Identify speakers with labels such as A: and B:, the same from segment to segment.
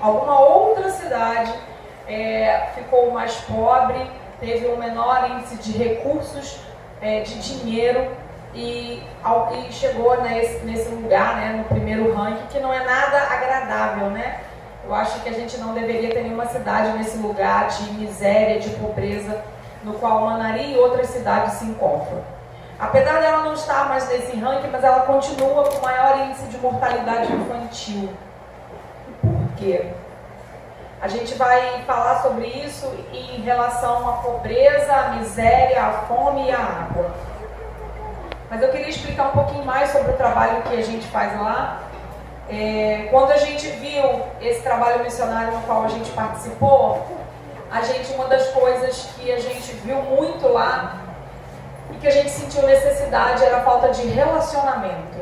A: alguma outra cidade ficou mais pobre, teve um menor índice de recursos, de dinheiro, e chegou nesse lugar, né, no primeiro ranking, que não é nada agradável, né? Eu acho que a gente não deveria ter nenhuma cidade nesse lugar de miséria, de pobreza, no qual Manari e outras cidades se encontram. Apesar dela não estar mais nesse ranking, mas ela continua com maior índice de mortalidade infantil. Por quê? A gente vai falar sobre isso em relação à pobreza, à miséria, à fome e à água. Mas eu queria explicar um pouquinho mais sobre o trabalho que a gente faz lá. Quando a gente viu esse trabalho missionário no qual a gente participou, uma das coisas que a gente viu muito lá e que a gente sentiu necessidade era a falta de relacionamento.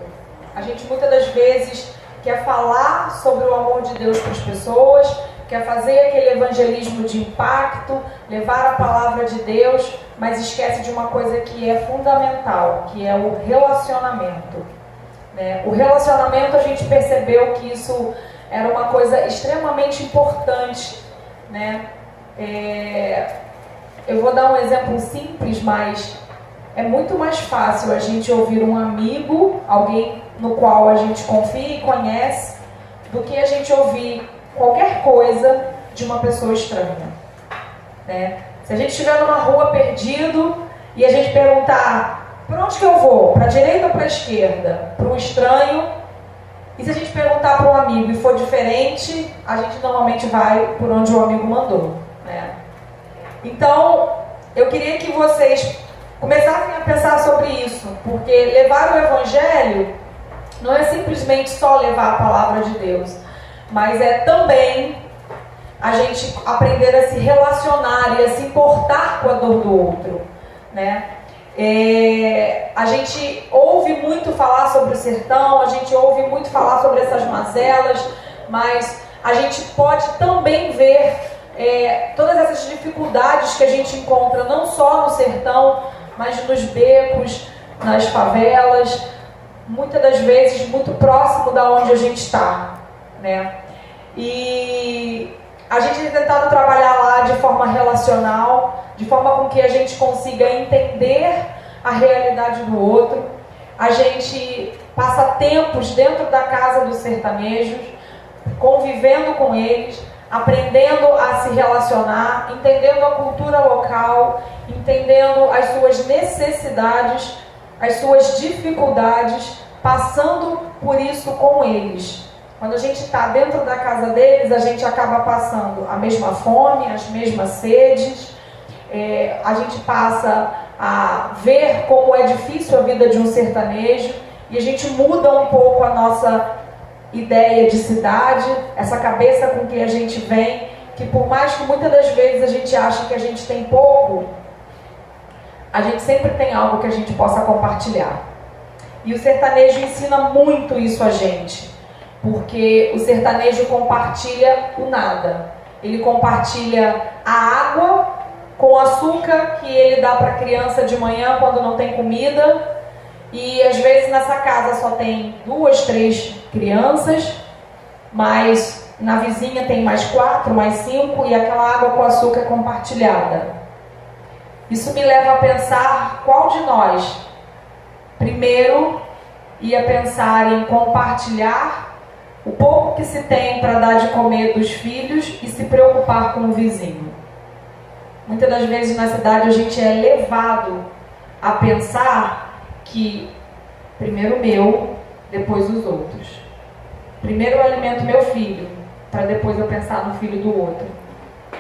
A: A gente muitas das vezes quer falar sobre o amor de Deus para as pessoas, quer fazer aquele evangelismo de impacto, levar a palavra de Deus, mas esquece de uma coisa que é fundamental, que é o relacionamento. O relacionamento, a gente percebeu que isso era uma coisa extremamente importante, né? Eu vou dar um exemplo simples, mas é muito mais fácil a gente ouvir um amigo, alguém no qual a gente confia e conhece, do que a gente ouvir qualquer coisa de uma pessoa estranha, né? Se a gente estiver numa rua perdido e a gente perguntar: por onde que eu vou? Para a direita ou para a esquerda? Para um estranho. E se a gente perguntar para um amigo e for diferente, a gente normalmente vai por onde o amigo mandou, né? Então, eu queria que vocês começassem a pensar sobre isso, porque levar o evangelho não é simplesmente só levar a palavra de Deus, mas é também a gente aprender a se relacionar e a se importar com a dor do outro, né? A gente ouve muito falar sobre o sertão, a gente ouve muito falar sobre essas mazelas, mas a gente pode também ver todas essas dificuldades que a gente encontra não só no sertão, mas nos becos, nas favelas, muitas das vezes muito próximo da onde a gente está, né? E a gente tem tentado trabalhar lá de forma relacional, de forma com que a gente consiga entender a realidade do outro. A gente passa tempos dentro da casa dos sertanejos, convivendo com eles, aprendendo a se relacionar, entendendo a cultura local, entendendo as suas necessidades, as suas dificuldades, passando por isso com eles. Quando a gente está dentro da casa deles, a gente acaba passando a mesma fome, as mesmas sedes, a gente passa a ver como é difícil a vida de um sertanejo, e a gente muda um pouco a nossa ideia de cidade, essa cabeça com que a gente vem, que por mais que muitas das vezes a gente acha que a gente tem pouco, a gente sempre tem algo que a gente possa compartilhar. E o sertanejo ensina muito isso a gente, porque o sertanejo compartilha o nada. Ele compartilha a água com açúcar que ele dá para a criança de manhã quando não tem comida, e às vezes nessa casa só tem 2, 3 crianças, mas na vizinha tem mais 4, mais 5, e aquela água com açúcar é compartilhada. Isso me leva a pensar qual de nós primeiro ia pensar em compartilhar o pouco que se tem para dar de comer dos filhos e se preocupar com o vizinho. Muitas das vezes na cidade a gente é levado a pensar que primeiro meu, depois os outros. Primeiro eu alimento meu filho, para depois eu pensar no filho do outro.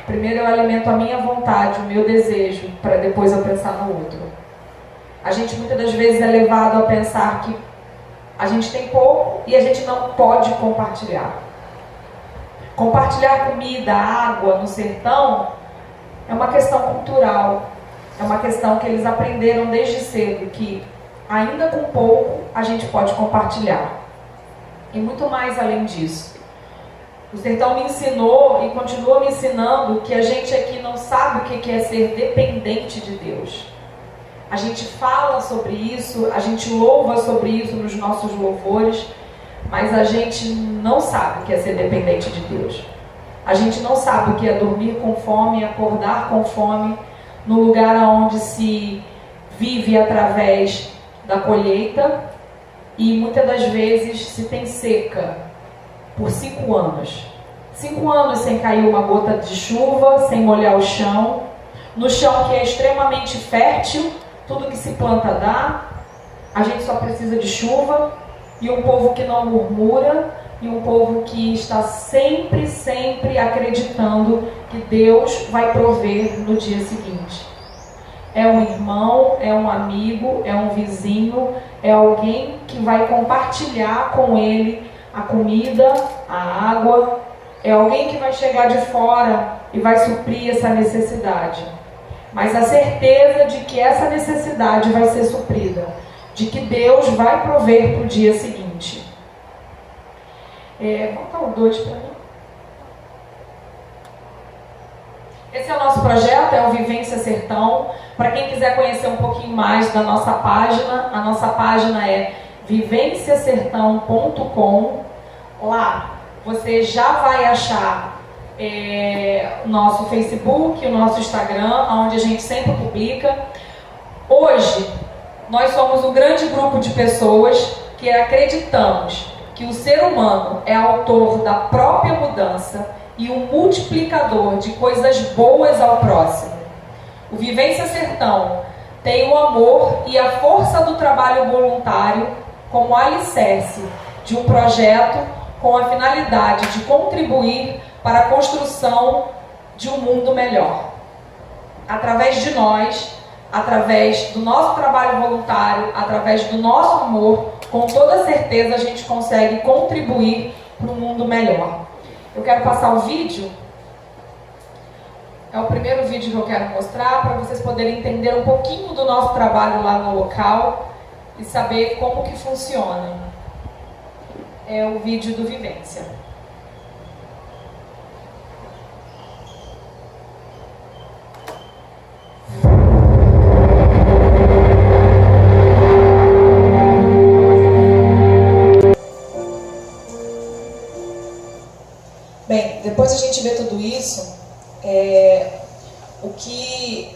A: Primeiro eu alimento a minha vontade, o meu desejo, para depois eu pensar no outro. A gente muitas das vezes é levado a pensar que a gente tem pouco e a gente não pode compartilhar. Compartilhar comida, água no sertão é uma questão cultural. É uma questão que eles aprenderam desde cedo, que ainda com pouco a gente pode compartilhar. E muito mais além disso. O sertão me ensinou e continua me ensinando que a gente aqui não sabe o que é ser dependente de Deus. A gente fala sobre isso, a gente louva sobre isso nos nossos louvores, mas a gente não sabe o que é ser dependente de Deus. A gente não sabe o que é dormir com fome, acordar com fome, no lugar onde se vive através da colheita e muitas das vezes se tem seca por 5 anos. 5 anos sem cair uma gota de chuva, sem molhar o chão, no chão que é extremamente fértil, tudo que se planta dá, a gente só precisa de chuva, e um povo que não murmura, e um povo que está sempre, sempre acreditando que Deus vai prover no dia seguinte. É um irmão, é um amigo, é um vizinho, é alguém que vai compartilhar com ele a comida, a água, é alguém que vai chegar de fora e vai suprir essa necessidade. Mas a certeza de que essa necessidade vai ser suprida, de que Deus vai prover para o dia seguinte. Conta o 2 para mim. Esse é o nosso projeto, é o Vivência Sertão. Para quem quiser conhecer um pouquinho mais da nossa página, a nossa página é vivenciasertão.com. Lá você já vai achar o nosso Facebook, o nosso Instagram, onde a gente sempre publica. Hoje, nós somos um grande grupo de pessoas que acreditamos que o ser humano é autor da própria mudança e um multiplicador de coisas boas ao próximo. O Vivência Sertão tem o amor e a força do trabalho voluntário como alicerce de um projeto com a finalidade de contribuir para a construção de um mundo melhor. Através de nós, através do nosso trabalho voluntário, através do nosso amor, com toda certeza a gente consegue contribuir para um mundo melhor. Eu quero passar o vídeo. É o primeiro vídeo que eu quero mostrar para vocês poderem entender um pouquinho do nosso trabalho lá no local e saber como que funciona. É o vídeo do Vivência. Bem, depois a gente vê tudo isso, o que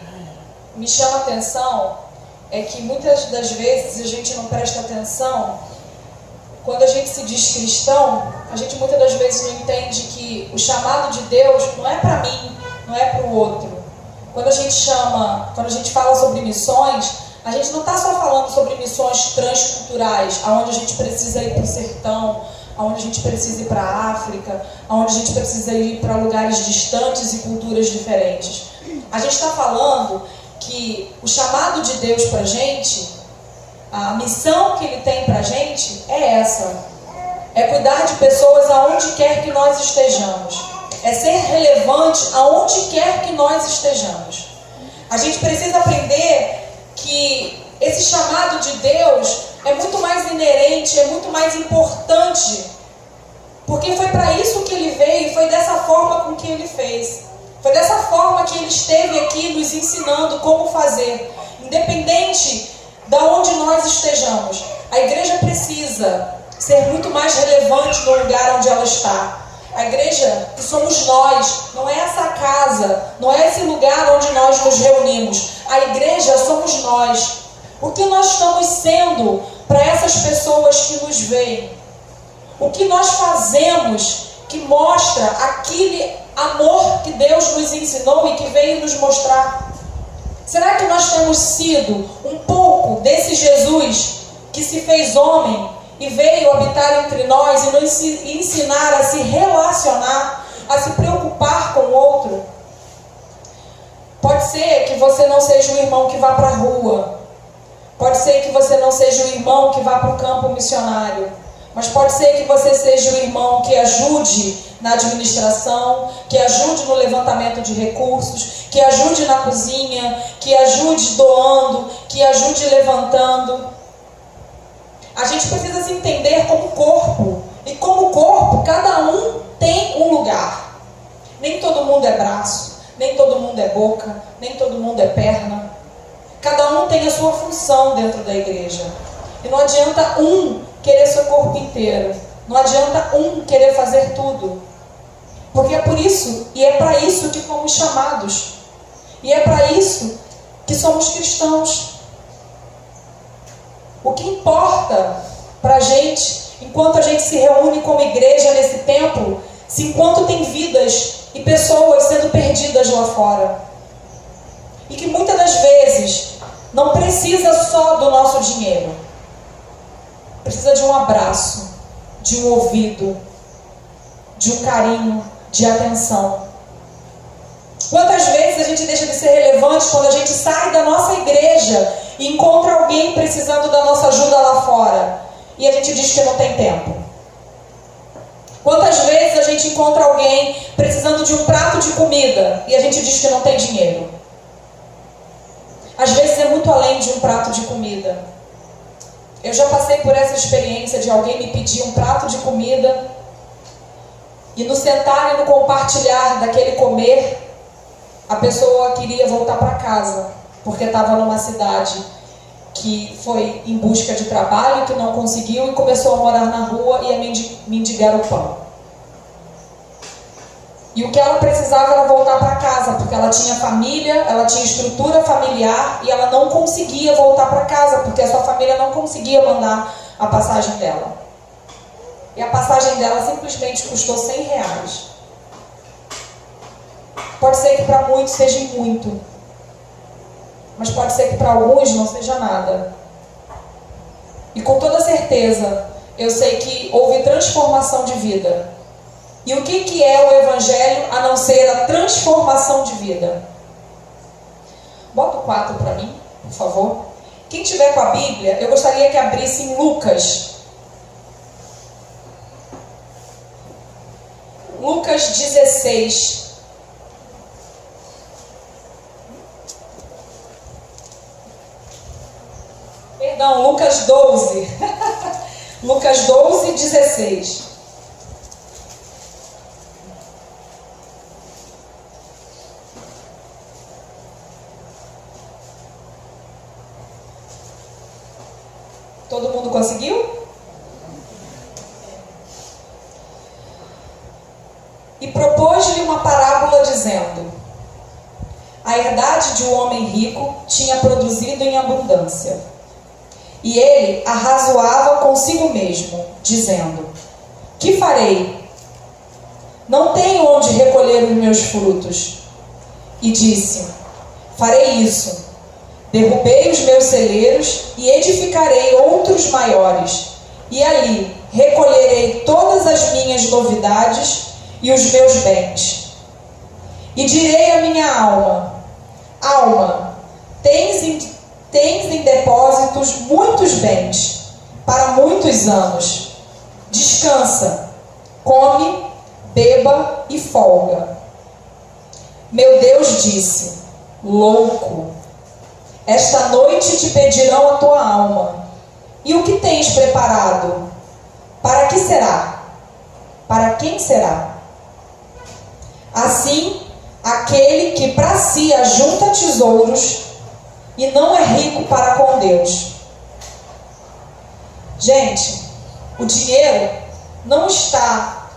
A: me chama a atenção é que muitas das vezes a gente não presta atenção. Quando a gente se diz cristão, a gente muitas das vezes não entende que o chamado de Deus não é para mim, não é para o outro. Quando a gente fala sobre missões, a gente não está só falando sobre missões transculturais, onde a gente precisa ir para o sertão, onde a gente precisa ir para a África, onde a gente precisa ir para lugares distantes e culturas diferentes. A gente está falando que o chamado de Deus para a gente, a missão que Ele tem para a gente é essa. É cuidar de pessoas aonde quer que nós estejamos. É ser relevante aonde quer que nós estejamos. A gente precisa aprender que esse chamado de Deus é muito mais inerente, é muito mais importante, porque foi para isso que Ele veio e foi dessa forma com que Ele fez. Foi dessa forma que Ele esteve aqui nos ensinando como fazer, independente de onde nós estejamos. A igreja precisa ser muito mais relevante no lugar onde ela está. A igreja que somos nós, não é essa casa, não é esse lugar onde nós nos reunimos. A igreja somos nós. O que nós estamos sendo para essas pessoas que nos veem? O que nós fazemos que mostra aquele amor que Deus nos ensinou e que veio nos mostrar? Será que nós temos sido um pouco desse Jesus que se fez homem e veio habitar entre nós e nos ensinar a se relacionar, a se preocupar com o outro? Pode ser que você não seja o irmão que vá para a rua, pode ser que você não seja o irmão que vá para o campo missionário, mas pode ser que você seja o irmão que ajude na administração, que ajude no levantamento de recursos, que ajude na cozinha, que ajude doando, que ajude levantando. A gente precisa se entender como corpo. E como corpo, cada um tem um lugar. Nem todo mundo é braço, nem todo mundo é boca, nem todo mundo é perna. Cada um tem a sua função dentro da igreja. E não adianta um querer seu corpo inteiro. Não adianta um querer fazer tudo. Porque é por isso, e é para isso que fomos chamados. E é para isso que somos cristãos. O que importa para a gente, enquanto a gente se reúne como igreja nesse templo, se enquanto tem vidas e pessoas sendo perdidas lá fora. E que muitas das vezes não precisa só do nosso dinheiro. Precisa de um abraço, de um ouvido, de um carinho, de atenção. Quantas vezes a gente deixa de ser relevante quando a gente sai da nossa igreja e encontra alguém precisando da nossa ajuda lá fora e a gente diz que não tem tempo? Quantas vezes a gente encontra alguém precisando de um prato de comida e a gente diz que não tem dinheiro? Às vezes é muito além de um prato de comida. Eu já passei por essa experiência de alguém me pedir um prato de comida e no sentar e no compartilhar daquele comer, a pessoa queria voltar para casa, porque estava numa cidade que foi em busca de trabalho, que não conseguiu e começou a morar na rua e a mendigar o pão. E o que ela precisava era voltar para casa, porque ela tinha família, ela tinha estrutura familiar e ela não conseguia voltar para casa, porque a sua família não conseguia mandar a passagem dela. E a passagem dela simplesmente custou R$100. Pode ser que para muitos seja muito, mas pode ser que para alguns não seja nada. E com toda certeza, eu sei que houve transformação de vida. E o que é o Evangelho a não ser a transformação de vida? Bota o 4 para mim, por favor. Quem tiver com a Bíblia, eu gostaria que abrisse em Lucas. Lucas 16. Perdão, Lucas 12. Lucas 12, 16. Todo mundo conseguiu? E propôs-lhe uma parábola dizendo: a herdade de um homem rico tinha produzido em abundância. E ele arrazoava consigo mesmo, dizendo: que farei? Não tenho onde recolher os meus frutos. E disse: farei isso. Derrubei os meus celeiros e edificarei outros maiores. E ali recolherei todas as minhas novidades e os meus bens. E direi à minha alma: alma, tens em depósitos muitos bens para muitos anos. Descansa, come, beba e folga. Meu Deus disse: louco, esta noite te pedirão a tua alma. E o que tens preparado? Para que será? Para quem será? Assim, aquele que para si ajunta tesouros e não é rico para com Deus. Gente, o dinheiro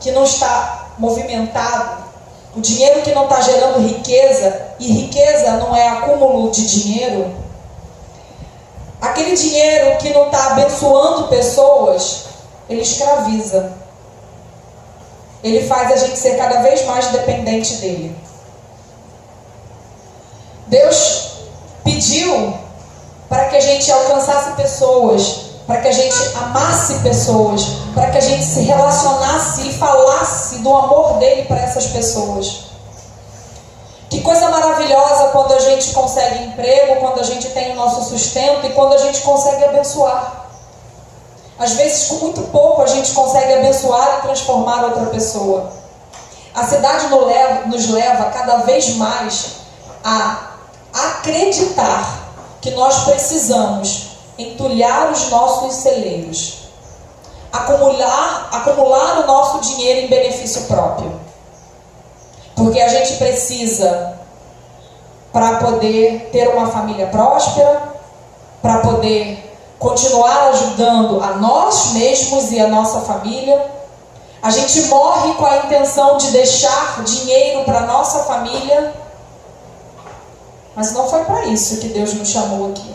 A: que não está movimentado, o dinheiro que não está gerando riqueza, e riqueza não é acúmulo de dinheiro, aquele dinheiro que não está abençoando pessoas, ele escraviza. Ele faz a gente ser cada vez mais dependente dele. Deus pediu para que a gente alcançasse pessoas, para que a gente amasse pessoas, para que a gente se relacionasse e falasse do amor dele para essas pessoas. Que coisa maravilhosa quando a gente consegue emprego, quando a gente tem o nosso sustento e quando a gente consegue abençoar. Às vezes, com muito pouco, a gente consegue abençoar e transformar outra pessoa. A cidade nos leva cada vez mais a acreditar que nós precisamos entulhar os nossos celeiros, acumular o nosso dinheiro em benefício próprio. Porque a gente precisa, para poder ter uma família próspera, para poder continuar ajudando a nós mesmos e a nossa família, A gente morre com a intenção de deixar dinheiro para nossa família, mas não foi para isso que Deus nos chamou aqui.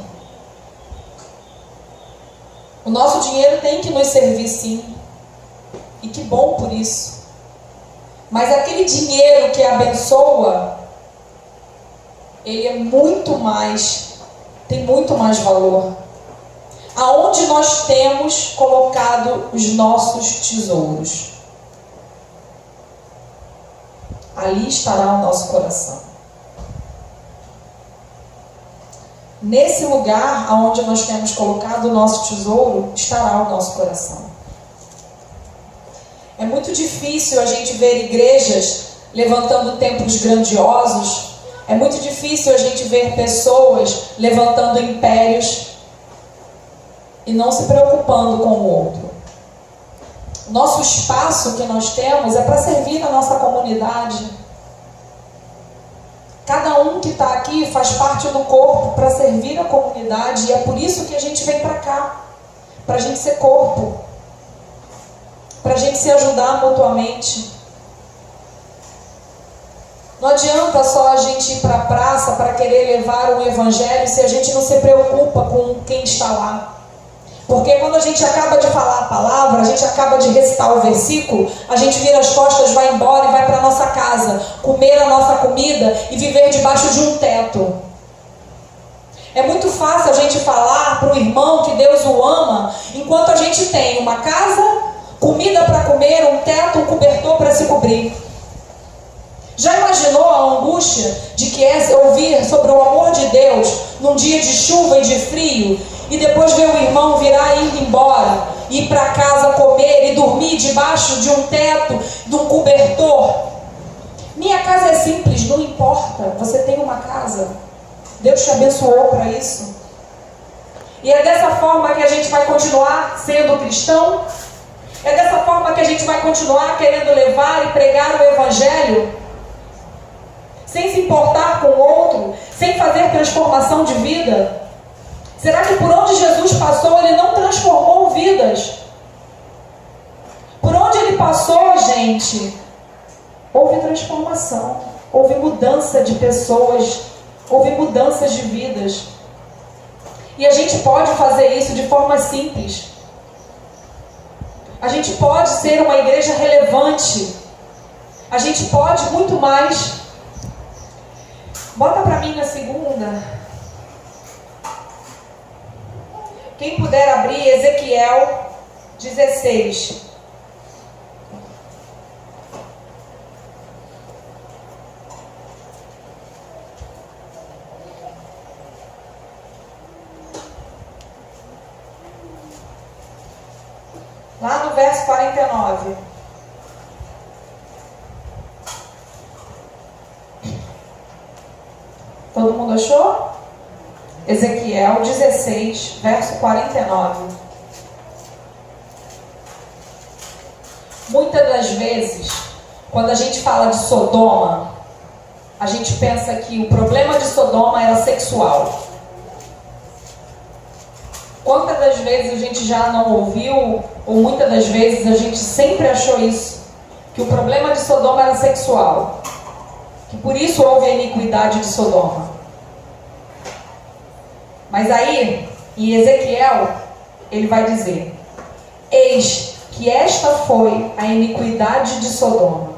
A: O nosso dinheiro tem que nos servir, sim, e que bom por isso. Mas aquele dinheiro que abençoa, ele é muito mais, tem muito mais valor. Aonde nós temos colocado os nossos tesouros, ali estará o nosso coração. Nesse lugar aonde nós temos colocado o nosso tesouro, estará o nosso coração. É muito difícil a gente ver igrejas levantando templos grandiosos. É muito difícil a gente ver pessoas levantando impérios e não se preocupando com o outro. O nosso espaço que nós temos é para servir a nossa comunidade. Cada um que está aqui faz parte do corpo para servir a comunidade, e é por isso que a gente vem para cá, para a gente ser corpo, para a gente se ajudar mutuamente. Não adianta só a gente ir para a praça para querer levar o evangelho se a gente não se preocupa com quem está lá. Porque quando a gente acaba de falar a palavra, a gente acaba de recitar o versículo, a gente vira as costas, vai embora e vai para a nossa casa, comer a nossa comida e viver debaixo de um teto. É muito fácil a gente falar para o irmão que Deus o ama, enquanto a gente tem uma casa, comida para comer, um teto, um cobertor para se cobrir. Já imaginou a angústia de que é ouvir sobre o amor de Deus num dia de chuva e de frio, e depois ver o irmão virar indo embora, ir para casa comer e dormir debaixo de um teto, de um cobertor? Minha casa é simples, não importa, você tem uma casa, Deus te abençoou para isso. E é dessa forma que a gente vai continuar sendo cristão? É dessa forma que a gente vai continuar querendo levar e pregar o evangelho? Sem se importar com o outro, sem fazer transformação de vida? Será que por onde Jesus passou, ele não transformou vidas? Por onde ele passou, gente, houve transformação, houve mudança de pessoas, houve mudanças de vidas. E a gente pode fazer isso de forma simples. A gente pode ser uma igreja relevante. A gente pode muito mais. Bota para mim na segunda. Quem puder abrir Ezequiel 16. Lá no verso 49. Todo mundo achou? Ezequiel 16, verso 49. Muitas das vezes, quando a gente fala de Sodoma, a gente pensa que o problema de Sodoma era sexual. Quantas das vezes a gente já não ouviu, ou muitas das vezes a gente sempre achou isso, que o problema de Sodoma era sexual, que por isso houve a iniquidade de Sodoma. Mas aí, em Ezequiel, ele vai dizer: eis que esta foi a iniquidade de Sodoma,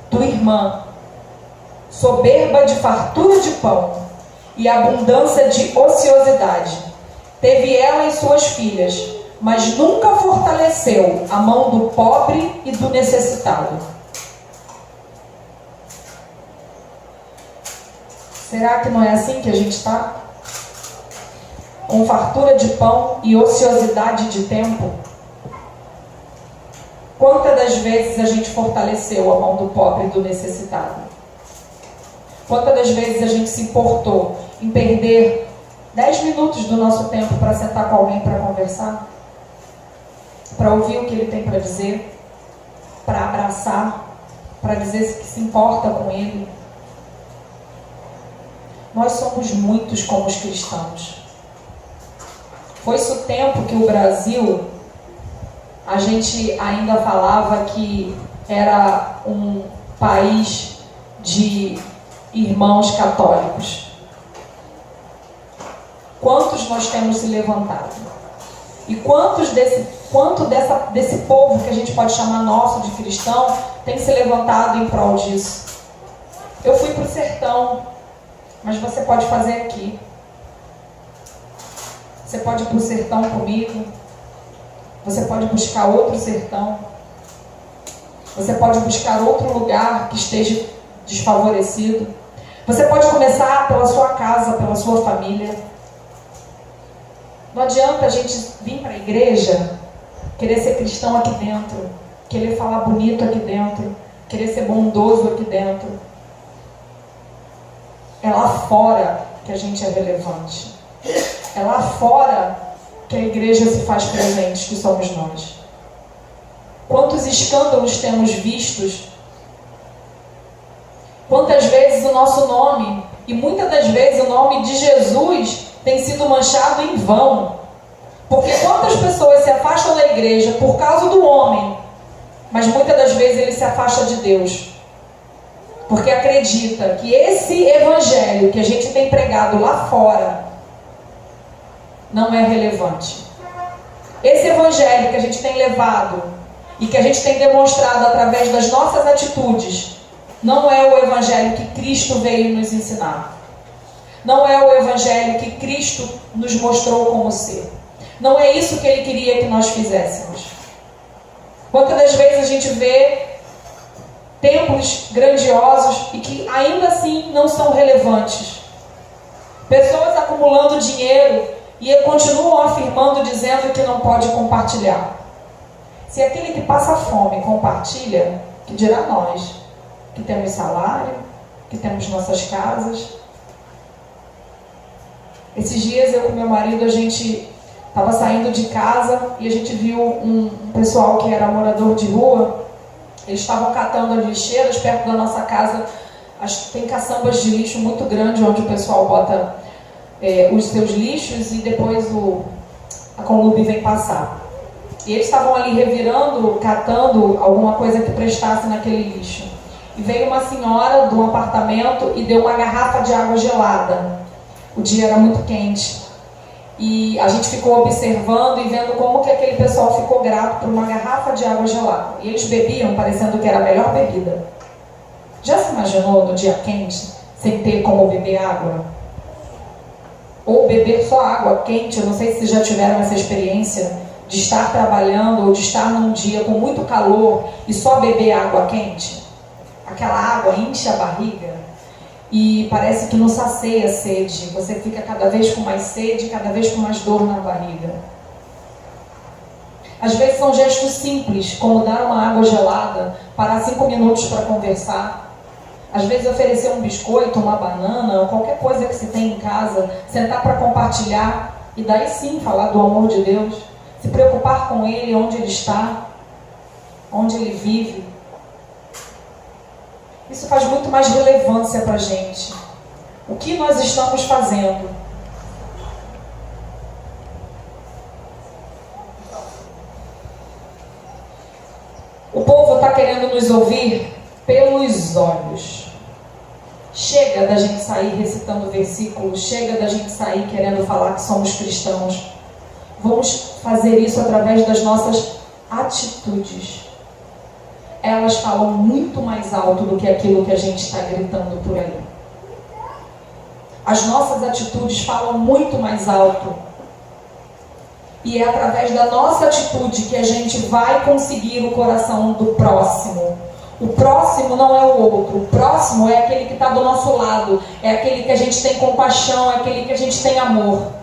A: tua irmã, soberba de fartura de pão e abundância de ociosidade. Teve ela e suas filhas, mas nunca fortaleceu a mão do pobre e do necessitado. Será que não é assim que a gente está? Com fartura de pão e ociosidade de tempo? Quantas das vezes a gente fortaleceu a mão do pobre e do necessitado? Quantas das vezes a gente se importou em perder 10 minutos do nosso tempo para sentar com alguém para conversar? Para ouvir o que ele tem para dizer? Para abraçar? Para dizer que se importa com ele? Nós somos muitos como os cristãos. Foi-se o tempo que o Brasil, a gente ainda falava que era um país de irmãos católicos. Quantos nós temos se levantado? E quanto desse povo que a gente pode chamar nosso de cristão tem se levantado em prol disso? Eu fui para o sertão, mas você pode fazer aqui. Você pode ir para o sertão comigo. Você pode buscar outro sertão. Você pode buscar outro lugar que esteja desfavorecido. Você pode começar pela sua casa, pela sua família. Não adianta a gente vir para a igreja, querer ser cristão aqui dentro, querer falar bonito aqui dentro, querer ser bondoso aqui dentro. É lá fora que a gente é relevante. É lá fora que a igreja se faz presente, que somos nós. Quantos escândalos temos vistos? Quantas vezes o nosso nome, e muitas das vezes o nome de Jesus, tem sido manchado em vão. Porque quantas pessoas se afastam da igreja por causa do homem, mas muitas das vezes ele se afasta de Deus. Porque acredita que esse evangelho que a gente tem pregado lá fora não é relevante. Esse evangelho que a gente tem levado e que a gente tem demonstrado através das nossas atitudes não é o evangelho que Cristo veio nos ensinar. Não é o evangelho que Cristo nos mostrou como ser. Não é isso que Ele queria que nós fizéssemos. Quantas das vezes a gente vê templos grandiosos e que ainda assim não são relevantes. Pessoas acumulando dinheiro e continuam afirmando, dizendo que não pode compartilhar. Se aquele que passa fome compartilha, que dirá nós, que temos salário, que temos nossas casas. Esses dias eu com meu marido, a gente estava saindo de casa e a gente viu um pessoal que era morador de rua. Eles estavam catando as lixeiras perto da nossa casa. Tem caçambas de lixo muito grande onde o pessoal bota os seus lixos e depois a Conlube vem passar. E eles estavam ali revirando, catando alguma coisa que prestasse naquele lixo. E veio uma senhora de um apartamento e deu uma garrafa de água gelada. O dia era muito quente. E a gente ficou observando e vendo como que aquele pessoal ficou grato por uma garrafa de água gelada. E eles bebiam parecendo que era a melhor bebida. Já se imaginou no dia quente, sem ter como beber água? Ou beber só água quente? Eu não sei se vocês já tiveram essa experiência de estar trabalhando ou de estar num dia com muito calor e só beber água quente. Aquela água enche a barriga e parece que não sacia a sede. Você fica cada vez com mais sede, cada vez com mais dor na barriga. Às vezes são gestos simples, como dar uma água gelada, parar 5 minutos para conversar. Às vezes oferecer um biscoito, uma banana, ou qualquer coisa que se tem em casa, sentar para compartilhar e daí sim falar do amor de Deus. Se preocupar com Ele, onde Ele está, onde Ele vive. Isso faz muito mais relevância para a gente. O que nós estamos fazendo? O povo está querendo nos ouvir pelos olhos. Chega da gente sair recitando versículos, chega da gente sair querendo falar que somos cristãos. Vamos fazer isso através das nossas atitudes. Elas falam muito mais alto do que aquilo que a gente está gritando por aí. As nossas atitudes falam muito mais alto. E é através da nossa atitude que a gente vai conseguir o coração do próximo. O próximo não é o outro. O próximo é aquele que está do nosso lado. É aquele que a gente tem compaixão, é aquele que a gente tem amor.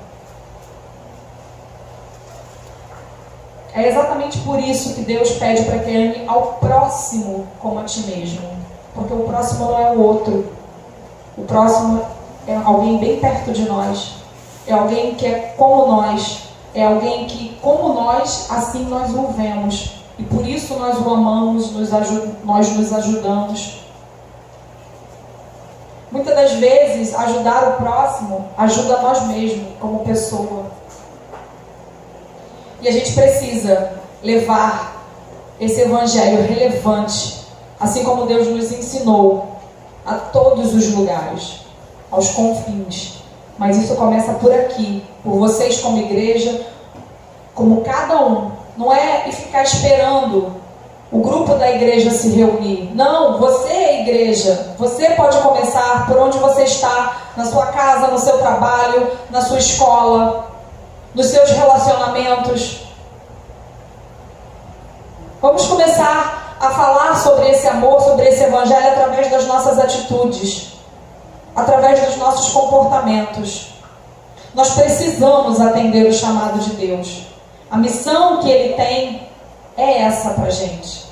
A: É exatamente por isso que Deus pede para que ame ao próximo como a ti mesmo. Porque o próximo não é o outro. O próximo é alguém bem perto de nós. É alguém que é como nós. É alguém que, como nós, assim nós o vemos. E por isso nós o amamos, nós nos ajudamos. Muitas das vezes, ajudar o próximo ajuda a nós mesmos, como pessoa. E a gente precisa levar esse evangelho relevante, assim como Deus nos ensinou, a todos os lugares, aos confins. Mas isso começa por aqui, por vocês como igreja, como cada um. Não é ficar esperando o grupo da igreja se reunir. Não, você é igreja. Você pode começar por onde você está, na sua casa, no seu trabalho, na sua escola, nos seus relacionamentos. Vamos começar a falar sobre esse amor, sobre esse evangelho através das nossas atitudes, através dos nossos comportamentos. Nós precisamos atender o chamado de Deus. A missão que Ele tem é essa pra gente.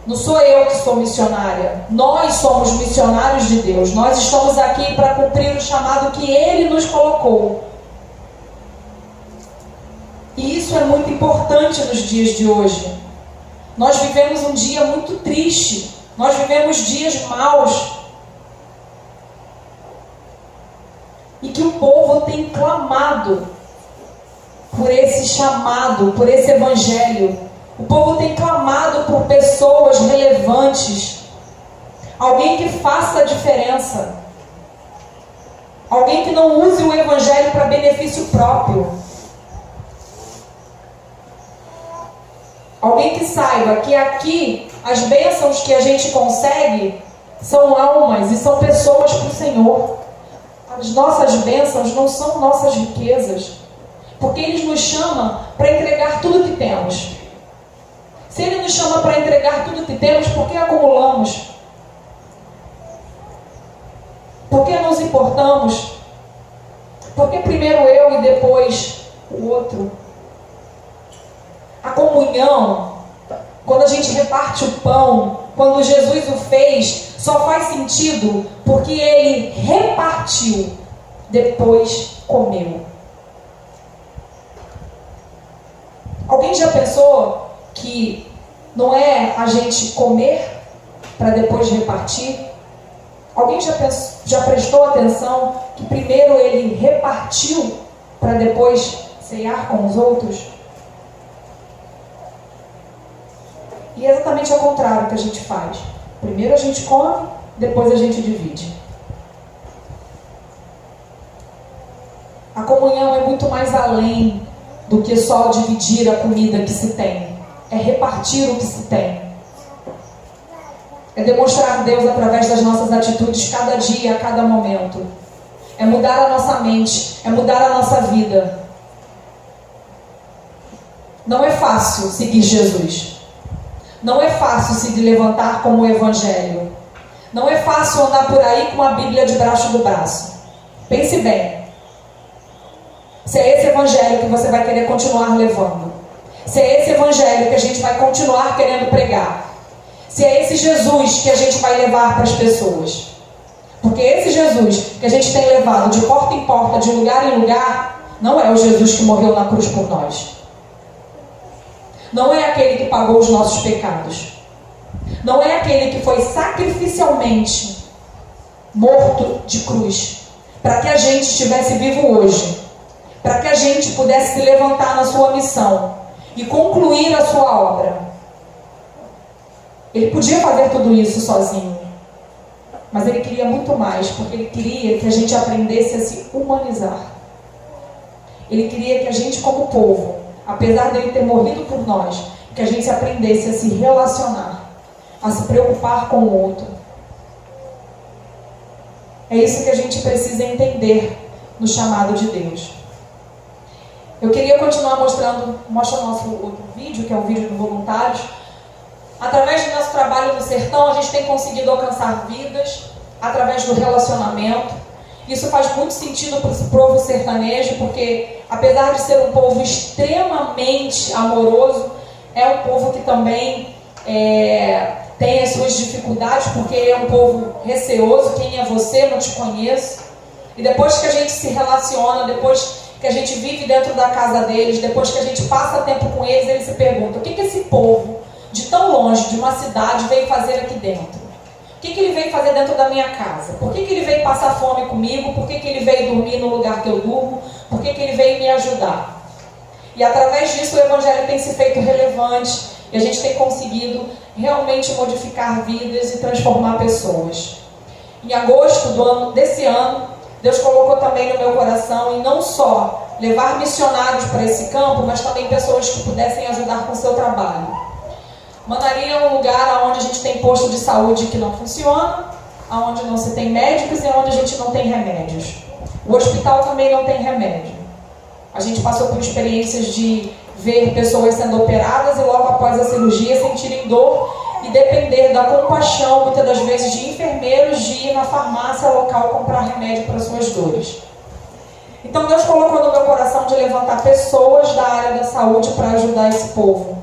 A: Não sou eu que sou missionária. Nós somos missionários de Deus. Nós estamos aqui para cumprir o chamado que Ele nos colocou. E isso é muito importante nos dias de hoje. Nós vivemos um dia muito triste. Nós vivemos dias maus. E que o povo tem clamado por esse chamado, por esse evangelho. O povo tem clamado por pessoas relevantes. Alguém que faça a diferença. Alguém que não use o evangelho para benefício próprio. Alguém que saiba que aqui as bênçãos que a gente consegue são almas e são pessoas para o Senhor. As nossas bênçãos não são nossas riquezas, porque Ele nos chama para entregar tudo que temos. Se Ele nos chama para entregar tudo que temos, por que acumulamos? Por que nos importamos? Por que primeiro eu e depois o outro? A comunhão, quando a gente reparte o pão, quando Jesus o fez, só faz sentido porque Ele repartiu, depois comeu. Alguém já pensou que não é a gente comer para depois repartir? Alguém já prestou atenção que primeiro Ele repartiu para depois ceiar com os outros? E é exatamente ao contrário que a gente faz. Primeiro a gente come, depois a gente divide. A comunhão é muito mais além do que só dividir a comida que se tem. É repartir o que se tem. É demonstrar Deus através das nossas atitudes cada dia, a cada momento. É mudar a nossa mente, é mudar a nossa vida. Não é fácil seguir Jesus. Não é fácil se levantar como o Evangelho. Não é fácil andar por aí com a Bíblia debaixo do braço. Pense bem. Se é esse Evangelho que você vai querer continuar levando. Se é esse Evangelho que a gente vai continuar querendo pregar. Se é esse Jesus que a gente vai levar para as pessoas. Porque esse Jesus que a gente tem levado de porta em porta, de lugar em lugar, não é o Jesus que morreu na cruz por nós. Não é aquele que pagou os nossos pecados. Não é aquele que foi sacrificialmente morto de cruz, para que a gente estivesse vivo hoje, para que a gente pudesse se levantar na sua missão e concluir a sua obra. Ele podia fazer tudo isso sozinho, mas Ele queria muito mais, porque Ele queria que a gente aprendesse a se humanizar. Ele queria que a gente, como povo, apesar dele ter morrido por nós, que a gente aprendesse a se relacionar, a se preocupar com o outro. É isso que a gente precisa entender no chamado de Deus. Eu queria continuar mostrando o nosso outro vídeo, que é o vídeo do voluntários. Através do nosso trabalho no sertão, a gente tem conseguido alcançar vidas, através do relacionamento. Isso faz muito sentido para o povo sertanejo, porque apesar de ser um povo extremamente amoroso, é um povo que também tem as suas dificuldades, porque é um povo receoso. Quem é você? Não te conheço. E depois que a gente se relaciona, depois que a gente vive dentro da casa deles, depois que a gente passa tempo com eles, eles se perguntam: o que esse povo de tão longe, de uma cidade, veio fazer aqui dentro? O que ele veio fazer dentro da minha casa? Por que ele veio passar fome comigo? Por que ele veio dormir no lugar que eu durmo? Por que ele veio me ajudar? E através disso o Evangelho tem se feito relevante e a gente tem conseguido realmente modificar vidas e transformar pessoas. Em agosto desse ano, Deus colocou também no meu coração, e não só levar missionários para esse campo, mas também pessoas que pudessem ajudar com o seu trabalho. Mandarim é um lugar onde a gente tem posto de saúde que não funciona, onde não se tem médicos e onde a gente não tem remédios. O hospital também não tem remédio. A gente passou por experiências de ver pessoas sendo operadas e logo após a cirurgia sentirem dor e depender da compaixão, muitas das vezes, de enfermeiros de ir na farmácia local comprar remédio para suas dores. Então Deus colocou no meu coração de levantar pessoas da área da saúde para ajudar esse povo.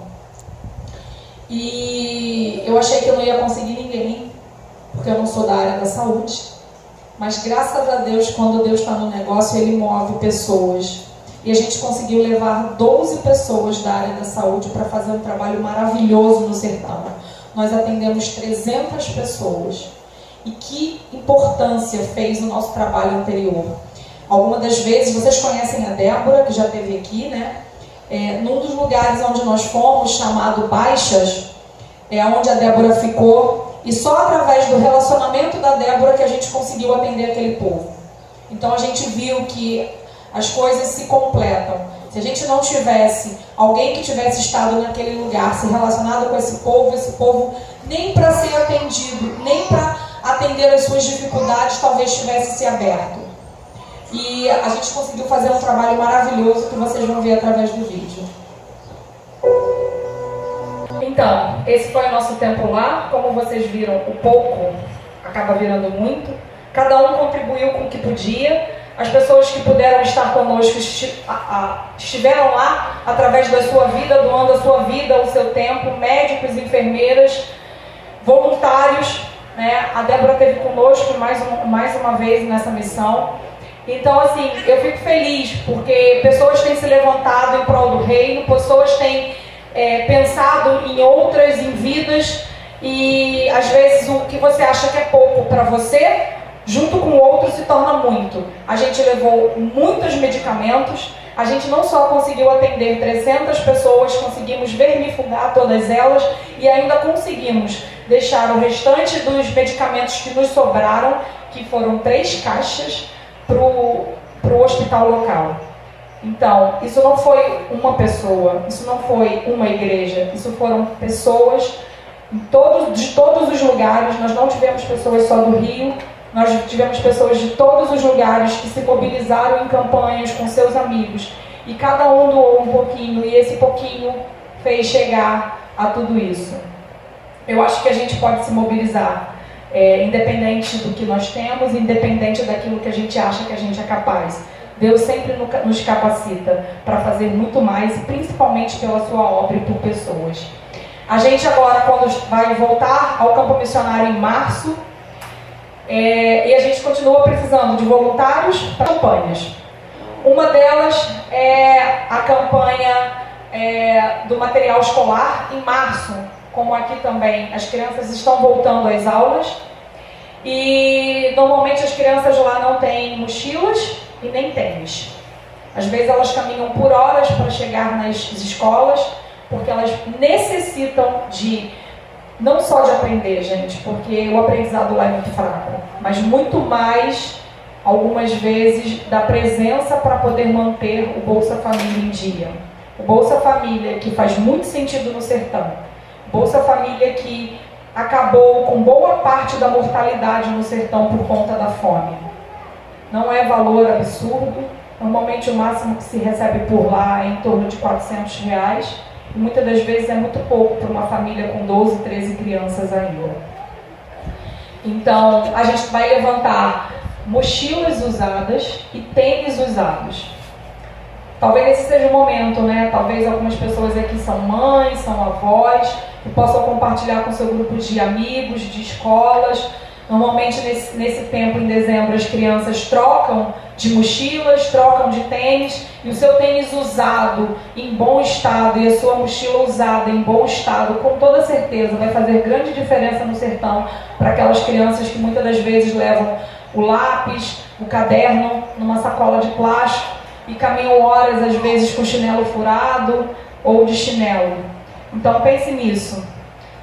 A: E eu achei que eu não ia conseguir ninguém, porque eu não sou da área da saúde. Mas graças a Deus, quando Deus está no negócio, Ele move pessoas. E a gente conseguiu levar 12 pessoas da área da saúde para fazer um trabalho maravilhoso no sertão. Nós atendemos 300 pessoas. E que importância fez o nosso trabalho anterior. Algumas das vezes, vocês conhecem a Débora, que já esteve aqui, né? Num dos lugares onde nós fomos, chamado Baixas, é onde a Débora ficou. E só através do relacionamento da Débora que a gente conseguiu atender aquele povo. Então a gente viu que as coisas se completam. Se a gente não tivesse alguém que tivesse estado naquele lugar, se relacionado com esse povo nem para ser atendido, nem para atender as suas dificuldades, talvez tivesse se aberto. E a gente conseguiu fazer um trabalho maravilhoso que vocês vão ver através do vídeo. Então, esse foi o nosso tempo lá. Como vocês viram, o pouco acaba virando muito. Cada um contribuiu com o que podia. As pessoas que puderam estar conosco estiveram lá através da sua vida, doando a sua vida, o seu tempo, médicos, enfermeiras, voluntários, né? A Débora esteve conosco mais uma vez nessa missão. Então, assim, eu fico feliz, porque pessoas têm se levantado em prol do reino, pessoas têm pensado em outras, em vidas, e às vezes o que você acha que é pouco para você, junto com o outro se torna muito. A gente levou muitos medicamentos, a gente não só conseguiu atender 300 pessoas, conseguimos vermifugar todas elas e ainda conseguimos deixar o restante dos medicamentos que nos sobraram, que foram 3 caixas, para o hospital local. Então, isso não foi uma pessoa, isso não foi uma igreja, isso foram pessoas de todos os lugares. Nós não tivemos pessoas só do Rio, nós tivemos pessoas de todos os lugares que se mobilizaram em campanhas com seus amigos. E cada um doou um pouquinho, e esse pouquinho fez chegar a tudo isso. Eu acho que a gente pode se mobilizar, independente do que nós temos, independente daquilo que a gente acha que a gente é capaz. Deus sempre nos capacita para fazer muito mais, principalmente pela sua obra e por pessoas. A gente agora, quando vai voltar ao campo missionário em março, e a gente continua precisando de voluntários para campanhas. Uma delas é a campanha do material escolar em março. Como aqui também as crianças estão voltando às aulas, e normalmente as crianças lá não têm mochilas e nem tênis. Às vezes elas caminham por horas para chegar nas escolas, porque elas necessitam não só de aprender, gente, porque o aprendizado lá é muito fraco, mas muito mais, algumas vezes, da presença para poder manter o Bolsa Família em dia. O Bolsa Família, que faz muito sentido no sertão. Bolsa Família que acabou com boa parte da mortalidade no sertão por conta da fome. Não é valor absurdo. Normalmente o máximo que se recebe por lá é em torno de R$400. E muitas das vezes é muito pouco para uma família com 12, 13 crianças ainda. Então, a gente vai levantar mochilas usadas e tênis usados. Talvez esse seja o momento, né? Talvez algumas pessoas aqui são mães, são avós, que possam compartilhar com seu grupo de amigos, de escolas. Normalmente nesse tempo, em dezembro, as crianças trocam de mochilas, trocam de tênis, e o seu tênis usado em bom estado e a sua mochila usada em bom estado, com toda certeza vai fazer grande diferença no sertão para aquelas crianças que muitas das vezes levam o lápis, o caderno numa sacola de plástico e caminham horas, às vezes, com chinelo furado ou de chinelo. Então pense nisso.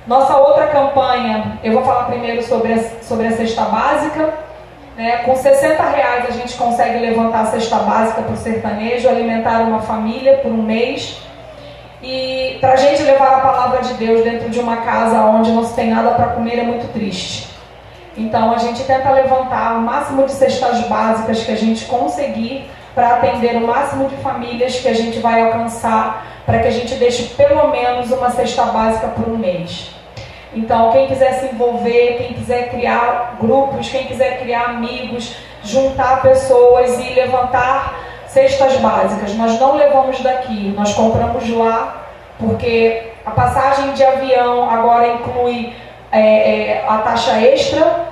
A: Nossa outra campanha, eu vou falar primeiro sobre a cesta básica. Com R$60 a gente consegue levantar a cesta básica para o sertanejo, alimentar uma família por um mês. E para a gente levar a palavra de Deus dentro de uma casa onde não se tem nada para comer é muito triste. Então a gente tenta levantar o máximo de cestas básicas que a gente conseguir para atender o máximo de famílias que a gente vai alcançar, para que a gente deixe pelo menos uma cesta básica por um mês. Então quem quiser se envolver, quem quiser criar grupos, quem quiser criar amigos, juntar pessoas e levantar cestas básicas. Nós não levamos daqui, nós compramos lá, porque a passagem de avião agora inclui a taxa extra,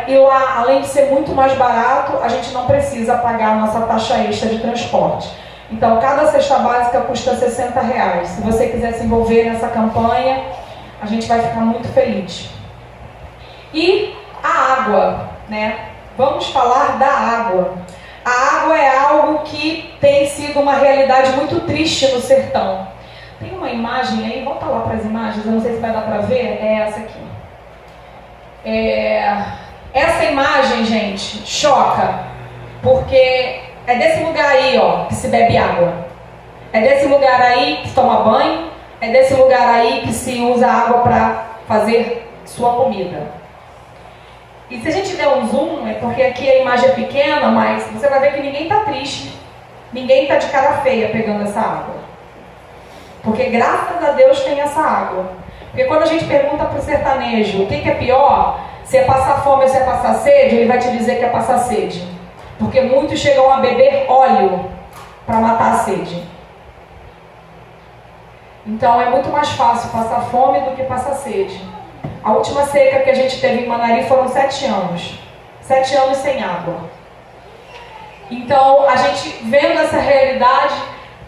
A: e lá, além de ser muito mais barato, a gente não precisa pagar a nossa taxa extra de transporte. Então cada cesta básica custa R$60. Se você quiser se envolver nessa campanha, a gente vai ficar muito feliz. E a água, Vamos falar da água. A água é algo que tem sido uma realidade muito triste no sertão. Tem uma imagem aí, volta lá para as imagens, eu não sei se vai dar para ver, é essa aqui. Essa imagem, gente, choca, porque é desse lugar aí, que se bebe água. É desse lugar aí que se toma banho, é desse lugar aí que se usa água para fazer sua comida. E se a gente der um zoom, é porque aqui a imagem é pequena, mas você vai ver que ninguém está triste, ninguém está de cara feia pegando essa água. Porque graças a Deus tem essa água. Porque quando a gente pergunta para o sertanejo o que é pior, se é passar fome ou se é passar sede, ele vai te dizer que é passar sede. Porque muitos chegam a beber óleo para matar a sede. Então é muito mais fácil passar fome do que passar sede. A última seca que a gente teve em Manari foram 7 anos. 7 anos sem água. Então, a gente vendo essa realidade,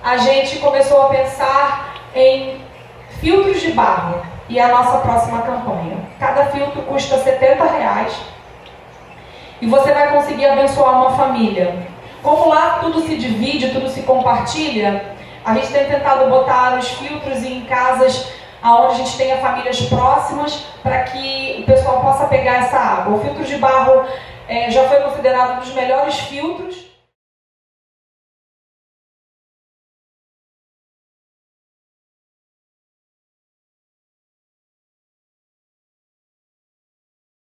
A: a gente começou a pensar em filtros de barro. E é a nossa próxima campanha. Cada filtro custa R$70. E você vai conseguir abençoar uma família. Como lá tudo se divide, tudo se compartilha, a gente tem tentado botar os filtros em casas onde a gente tenha famílias próximas, para que o pessoal possa pegar essa água. O filtro de barro já foi considerado um dos melhores filtros.